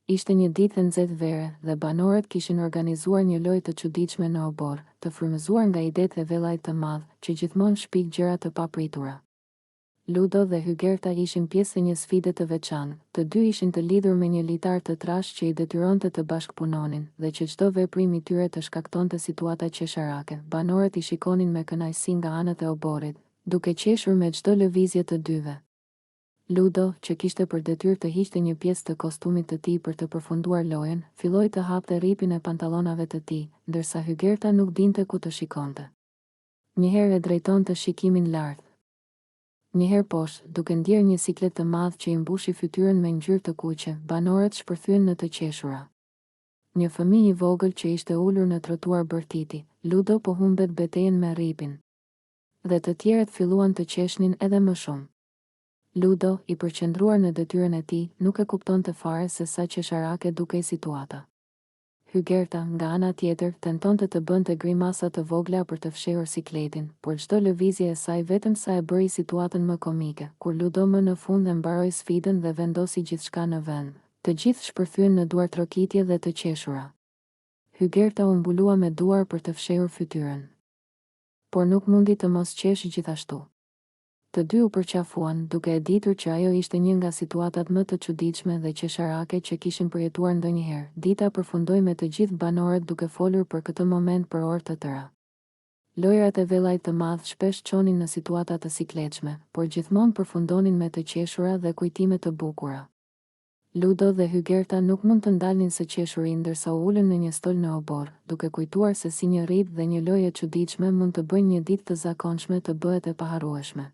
Ishte një ditë e nxehtë vere dhe banorët kishin organizuar një lojë të çuditshme në obor, të frymëzuar nga idetë e vellajt të madh, që gjithmonë shpik gjëra të papritura. Ludo dhe Hygerta ishin pjesë e një sfide të veçantë. Të dy ishin të lidhur me një litar të trashë që i detyronte të bashkëpunonin dhe që çdo veprim i tyre të shkaktonte situata qesharake. Banorët i shikonin me kënaqësi nga anët e oborit, duke qeshur me çdo lëvizje të dyve. Ludo, që kishte për detyrë të hiqte një pjesë të kostumit të tij për të përfunduar lojën, filloi të hapte rripin e pantallonave të tij, ndërsa Hygerta nuk dinte ku të shikonte. Njëherë e drejtonte shikimin lart, njëherë poshtë, duke ndjerë një siklet të madh që i mbushi fytyrën me ngjyrë të kuqe. Banorët shpërthyen në të qeshura. Një fëmijë i vogël që ishte ulur në trotuar bërtiti. Ludo po humbet betejën me rripin. Dhe të tjerët filluan të qeshnin edhe më shumë. Ludo, i përqendruar në detyrën e tij, nuk e kuptonte fare se sa qesharake dukej situata. Hygerta, nga ana tjetër, tentonte të bënte grimasa të vogla për të fshehur sikletin, por çdo lëvizje e saj vetëm sa e bëri situatën më komike. Kur Ludo më në fund e mbaroi sfidën dhe vendosi gjithçka në vend, të gjithë shpërthyen në duartrokitje dhe të qeshura. Hygerta u mbulua me duar për të fshehur fytyrën, por nuk mundi të mos qeshë gjithashtu. Të dy u përqafuan, duke e ditur që ajo ishte një nga situatat më të çuditshme dhe qesharake që kishin përjetuar ndonjëherë. Dita përfundoi me të gjithë banorët duke folur për këtë moment për orë të tëra. Lojrat e vellajt të madh shpesh çonin në situata të sikletshme, por gjithmonë përfundonin me të qeshura dhe kujtime të bukura. Ludo dhe Hygerta nuk mund të ndalnin së qeshuri ndërsa u ulën në një stol në obor, duke kujtuar se si një rrip dhe një lojë e çuditshme mund të bëjnë një ditë të zakonshme të bëhet e paharrueshme.